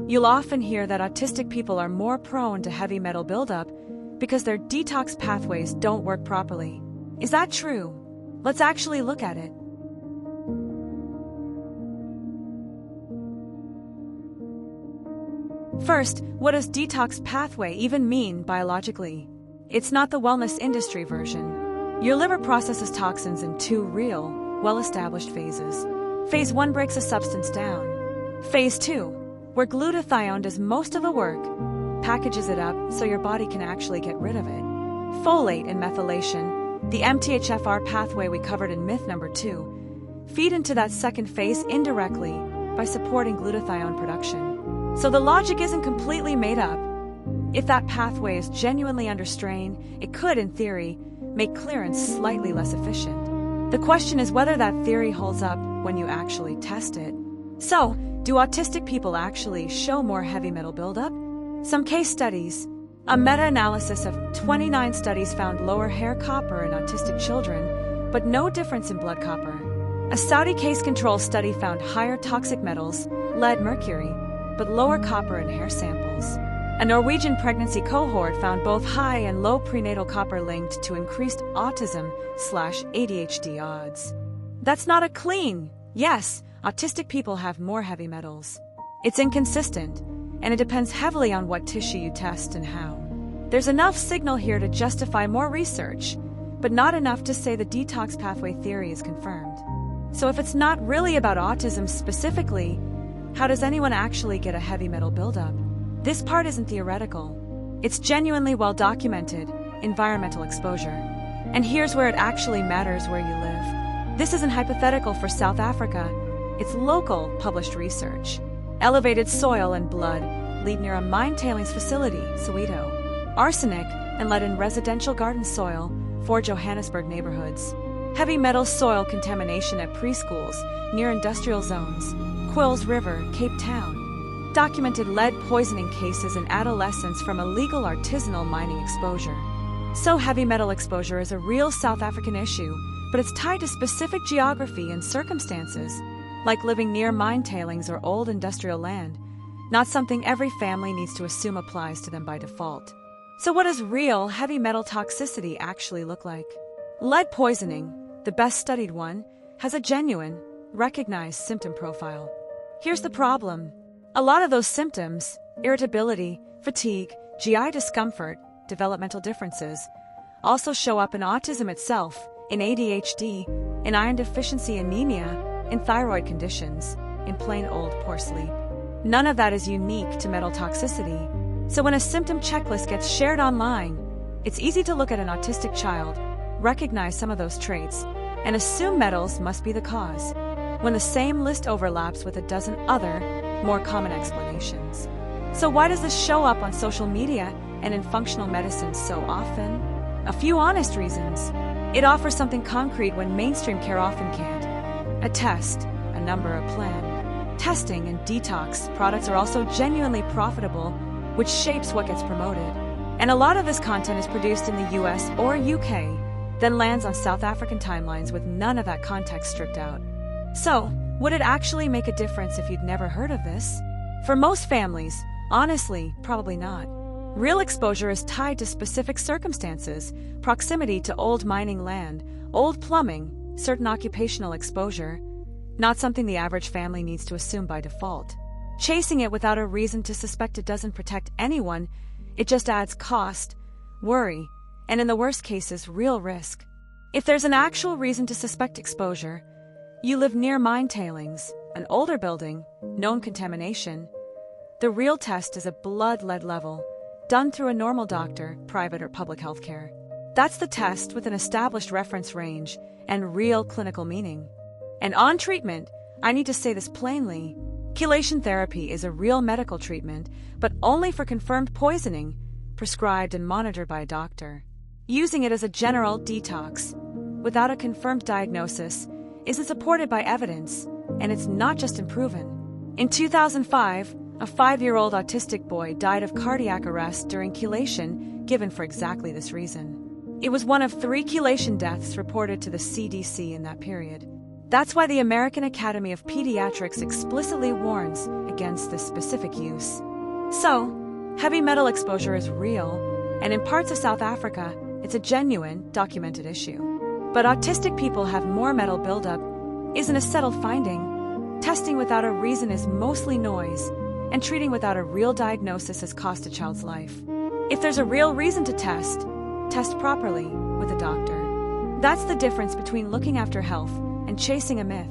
You'll often hear that autistic people are more prone to heavy metal buildup because their detox pathways don't work properly. Is that true? Let's actually look at it. First, what does detox pathway even mean biologically? It's not the wellness industry version. Your liver processes toxins in two real, well-established phases. Phase 1 breaks a substance down. Phase 2, where glutathione does most of the work, packages it up so your body can actually get rid of it. Folate and methylation, the MTHFR pathway we covered in myth number 2, feed into that second phase indirectly by supporting glutathione production. So the logic isn't completely made up. If that pathway is genuinely under strain, it could, in theory, make clearance slightly less efficient. The question is whether that theory holds up when you actually test it. So, do autistic people actually show more heavy metal buildup? Some case studies. A meta-analysis of 29 studies found lower hair copper in autistic children, but no difference in blood copper. A Saudi case control study found higher toxic metals, lead, mercury, but lower copper in hair samples. A Norwegian pregnancy cohort found both high and low prenatal copper linked to increased autism/ADHD odds. That's not a clean, yes, autistic people have more heavy metals. It's inconsistent, and it depends heavily on what tissue you test and how. There's enough signal here to justify more research, but not enough to say the detox pathway theory is confirmed. So if it's not really about autism specifically, how does anyone actually get a heavy metal buildup? This part isn't theoretical. It's genuinely well documented, environmental exposure. And here's where it actually matters where you live. This isn't hypothetical for South Africa. It's local, published research. Elevated soil and blood lead near a mine tailings facility, Soweto. Arsenic and lead in residential garden soil, 4 Johannesburg neighborhoods. Heavy metal soil contamination at preschools near industrial zones, Quills River, Cape Town. Documented lead poisoning cases in adolescents from illegal artisanal mining exposure. So heavy metal exposure is a real South African issue, but it's tied to specific geography and circumstances, like living near mine tailings or old industrial land, not something every family needs to assume applies to them by default. So what does real heavy metal toxicity actually look like? Lead poisoning, the best studied one, has a genuine, recognized symptom profile. Here's the problem. A lot of those symptoms, irritability, fatigue, GI discomfort, developmental differences, also show up in autism itself, in ADHD, in iron deficiency anemia, in thyroid conditions, in plain old poor sleep. None of that is unique to metal toxicity. So when a symptom checklist gets shared online, it's easy to look at an autistic child, recognize some of those traits, and assume metals must be the cause, when the same list overlaps with a dozen other, more common explanations. So why does this show up on social media and in functional medicine so often? A few honest reasons. It offers something concrete when mainstream care often can't. A test, a number, a plan. Testing and detox products are also genuinely profitable, which shapes what gets promoted. And a lot of this content is produced in the US or UK, then lands on South African timelines with none of that context stripped out. So, would it actually make a difference if you'd never heard of this? For most families, honestly, probably not. Real exposure is tied to specific circumstances, proximity to old mining land, old plumbing, certain occupational exposure, not something the average family needs to assume by default. Chasing it without a reason to suspect it doesn't protect anyone, it just adds cost, worry, and in the worst cases, real risk. If there's an actual reason to suspect exposure, you live near mine tailings, an older building, known contamination, the real test is a blood lead level, done through a normal doctor, private or public health care. That's the test with an established reference range and real clinical meaning. And on treatment, I need to say this plainly, chelation therapy is a real medical treatment, but only for confirmed poisoning, prescribed and monitored by a doctor. Using it as a general detox, without a confirmed diagnosis, isn't supported by evidence, and it's not just unproven. In 2005, a 5-year-old autistic boy died of cardiac arrest during chelation, given for exactly this reason. It was one of 3 chelation deaths reported to the CDC in that period. That's why the American Academy of Pediatrics explicitly warns against this specific use. So, heavy metal exposure is real, and in parts of South Africa, it's a genuine, documented issue. But autistic people have more metal buildup isn't a settled finding. Testing without a reason is mostly noise, and treating without a real diagnosis has cost a child's life. If there's a real reason to test properly with a doctor. That's the difference between looking after health and chasing a myth.